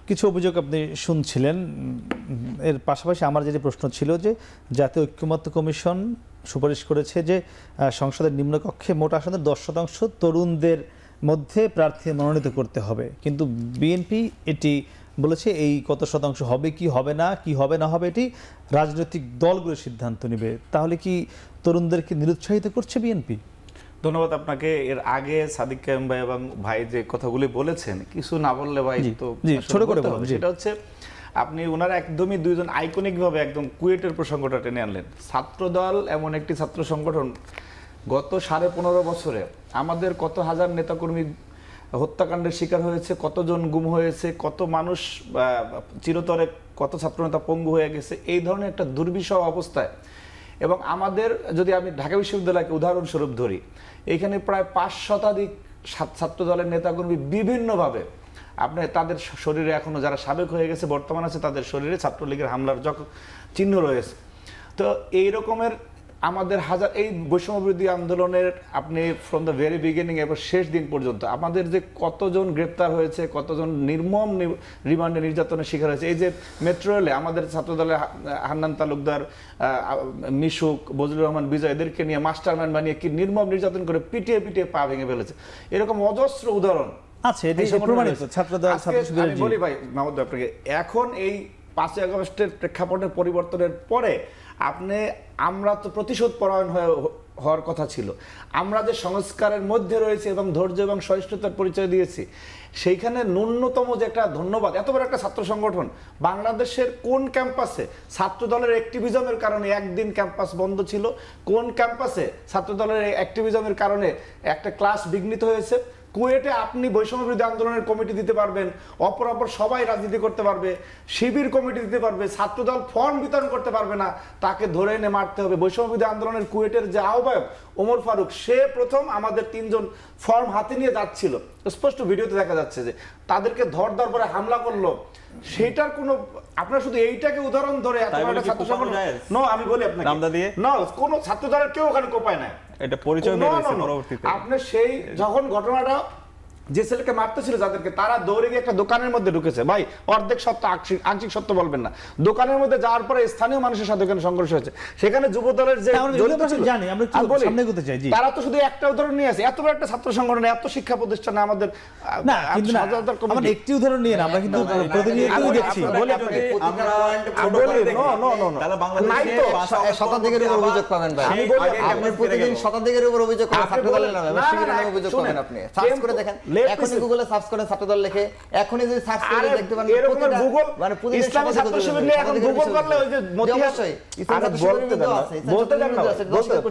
কিছু অভিযোগ আপনি শুনছিলেন। এর পাশাপাশি আমার যেটি প্রশ্ন ছিল যে জাতীয় ঐক্যমত্য কমিশন সুপারিশ করেছে যে সংসদের নিম্নকক্ষে মোট আসনের 10% তরুণদের মধ্যে প্রার্থী মনোনীত করতে হবে, কিন্তু বিএনপি এটি বলেছে এই কত শতাংশ হবে কি হবে না হবে এটি রাজনৈতিক দলগুলো সিদ্ধান্ত নেবে। তাহলে কি তরুণদেরকে নিরুৎসাহিত করছে বিএনপি? ধন্যবাদ আপনাকে। এর আগে সাদিক কায়েম ভাই এবং ভাই যে কথাগুলি বলেছেন, কিছু না বললে ভাই তো ছোট করে বলুন। সেটা হচ্ছে আপনি ওনারা একদমই দুইজন আইকনিক ভাবে একদম কুয়েটের প্রসঙ্গটা টেনে আনলেন। ছাত্রদল এমন একটি ছাত্র সংগঠন, গত 15.5 বছরে আমাদের কত হাজার নেতাকর্মী হত্যাকাণ্ডের শিকার হয়েছে, কতজন গুম হয়েছে, কত মানুষ চিরতরে, কত ছাত্রনেতা পঙ্গু হয়ে গেছে এই ধরনের একটা দুর্বিষহ অবস্থায়। এবং আমাদের যদি আমি ঢাকা বিশ্ববিদ্যালয়কে উদাহরণস্বরূপ ধরি, এইখানে প্রায় 5 শতাধিক ছাত্র দলের নেতাকর্মী বিভিন্নভাবে আপনি তাদের শরীরে এখনো যারা সাবেক হয়ে গেছে বর্তমান আছে তাদের শরীরে ছাত্রলীগের হামলার চিহ্ন রয়েছে। তো এই রকমের আমাদের হাজার এই বৈষম্য বিরোধী আন্দোলনের আপনি ফ্রম দ্য ভেরি বিগিনিং এবার শেষ দিন পর্যন্ত আমাদের যে কতজন গ্রেপ্তার হয়েছে, কতজন নির্মম রিমান্ডে নির্যাতনের শিকার হয়েছে। এই যে মেট্রো রেলে আমাদের ছাত্রদলের হান্নান তালুকদার, মিশুক, বজলুর রহমান, বিজয় এদেরকে নিয়ে মাস্টারম্যান বানিয়ে কি নির্মম নির্যাতন করে পিটিয়ে পিটিয়ে পা ভেঙে ফেলেছে, এরকম অজস্র উদাহরণ আছে। আমি বলি ভাই মাহমুদ আপনাকে, এখন এই 5ই আগস্টের প্রেক্ষাপটের পরিবর্তনের পরে আমরা তো প্রতিশোধ পরায়ণ হওয়ার কথা ছিল। আমরা যে সংস্কারের মধ্যে রয়েছে এবং ধৈর্য এবং সহিষ্ণুতার পরিচয় দিয়েছি, সেইখানে ন্যূনতম যে একটা ধন্যবাদ। এত বড় একটা ছাত্র সংগঠন বাংলাদেশের কোন ক্যাম্পাসে ছাত্র দলের অ্যাক্টিভিজমের কারণে একদিন ক্যাম্পাস বন্ধ ছিল? কোন ক্যাম্পাসে ছাত্র দলের অ্যাক্টিভিজমের কারণে একটা ক্লাস বিঘ্নিত হয়েছে? কুয়েটে আপনি বৈষম্য বিরোধী আন্দোলনের কমিটি দিতে পারবেন, অপর সবাই রাজনীতি করতে পারবে, শিবির কমিটি দিতে পারবে, ছাত্রদল ফর্ম বিতরণ করতে পারবে না, তাকে ধরে এনে মারতে হবে। বৈষম্য বিরোধী আন্দোলনের কুয়েটের যে আহ্বায়ক ওমর ফারুক, সে প্রথম আমাদের 3 জন ফর্ম হাতে নিয়ে যাচ্ছিল, স্পষ্ট ভিডিওতে দেখা যাচ্ছে যে তাদেরকে ধর পরে হামলা করলো। সেটার কোনো আপনারা শুধু এইটাকে উদাহরণ ধরে আমি বলি আপনাকে কোন ছাত্র দলের কেউ ওখানে কোপায় না, এটা পরিচয় পরবর্তীতে আপনি সেই যখন ঘটনাটা যে ছেলেকে মারতেছিল যাদেরকে, তারা দৌড়ে গিয়ে একটা দোকানের মধ্যে ঢুকেছে। ভাই অর্ধেক সত্য আংশিক সত্য বলবেন না, দোকানের মধ্যে যাওয়ার পরে স্থানীয় মানুষের সাথে ওখানে সংঘর্ষ হয়েছে। সেখানে যুব দলের যে তারা তো শুধু একটা উদাহরণ নিয়ে আসে, এত বড় একটা ছাত্র সংগঠন, এত শিক্ষা প্রতিষ্ঠানে আমাদের একটি উদাহরণ নিয়ে আমরা কিন্তু প্রতিনিয়তই দেখছি। শতাধিকের উপর অভিযোগ পাবেন ভাই, আমি বলি আপনি প্রতিদিন শতাধিকের উপর অভিযোগ করেন ছাত্র দলের নামে, শিবিরের নামে অভিযোগ করেন। আপনি সার্চ করে দেখেন, এখনই গুগলে সার্চ করেন ছাত্রদল লিখে, এখনই যদি সার্চ করে দেখতে পারেন প্রতিটা গুগল মানে প্রতিদিন ইসলামী ছাত্র শিবির নিয়ে এখন গুগল করলে ওই যে অবশ্যই ইসলামী ছাত্র শিবির আছে, বলতে দেন না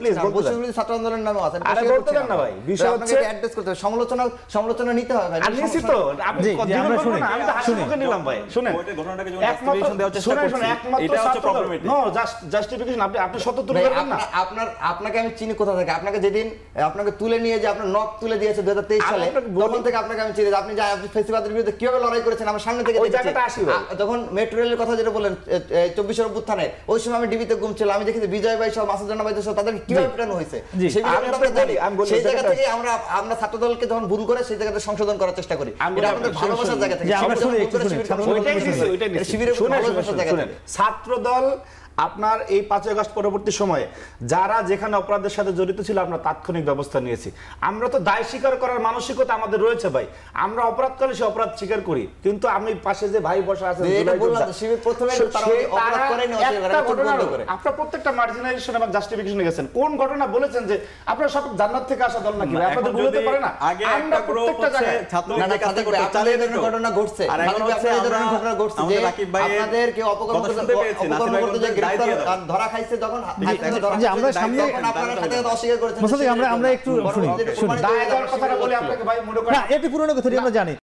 প্লিজ, বৈষম্য ছাত্র আন্দোলনের নামে আছে, আরে বলতে দেন না ভাই, বিষয় হচ্ছে অ্যাড্রেস করতে হবে, সমালোচনা নিতে হবে ভাই। আমি নিছি তো, আপনি আমরা শুনি, আমি তো হাসিমুখে নিলাম ভাই। শুনেন ঘটনাটাকে যখন এক্সপ্লেনেশন দেওয়ার চেষ্টা করছি, এটা হচ্ছে প্রবলেমেটিক। নো জাস্টিফিকেশন আপনি সত্য তুলে ধরবেন না। আপনাকে আমি চিনি কোথা থেকে, আপনাকে যেদিন আপনাকে তুলে নিয়ে যে আপনার নক তুলে দিয়েছে 2023 সালে, তখন থেকে আপনাকে আমি চিনি। আপনি ফেসিবাদের বিরুদ্ধে কিভাবে লড়াই করেছেন আমার সামনে থেকে দেখেছি। যখন মেট্রো রেলের কথা যেটা বললেন 24 অভ্যুত্থানে, ওই সময় আমি ডিবিতে ঘুমছিলাম, আমি দেখেছি বিজয় ভাই সহ মাসুদ রানা ভাই সহ তাদেরকে কিভাবে পেটানো হয়েছে। সেই জায়গা থেকে আমরা ছাত্রদলকে যখন ভুল করে সেই জায়গাতে সংশোধন করার চেষ্টা করি। এটা আমাদের ভালোবাসার জায়গা থেকে, ছাত্রদল আপনার এই 5ই আগস্ট পরবর্তী সময়ে যারা যেখানে অপরাধের সাথে জড়িত ছিল আমরা তাৎক্ষণিক ব্যবস্থা নিয়েছি। আমরা তো দায় স্বীকার করার মানসিকতা আমাদের রয়েছে ভাই, আমরা অপরাধ করলে সে অপরাধ স্বীকার করি। কিন্তু আমি পাশে যে ভাই বসা আছে আপনারা প্রত্যেকটা মার্জিনালাইজেশন এবং জাস্টিফিকেশনে গেছেন। কোন ঘটনা বলেছেন যে আপনারা সব জান্নাত থেকে আসা দল নাকি? আপনাদের বলতে পারে না আগে একটা গ্রুপ হচ্ছে ছাত্রদের কাছে চালিয়ে দেন ঘটনা ঘটছে, আর এখন হচ্ছে আপনাদের ঘটনা ঘটছে যে আপনাদের কেউ অপকর্ম করতে যে ধরা খাইছে, যখন আমরা সামনে আপনারা সাথে অস্বীকার করেছেন। আমরা একটু শুনি, দায় দেওয়ার কথাটা বলি আপনাকে ভাই, মনে করেন না এটি পুরনো কথা আমরা জানি।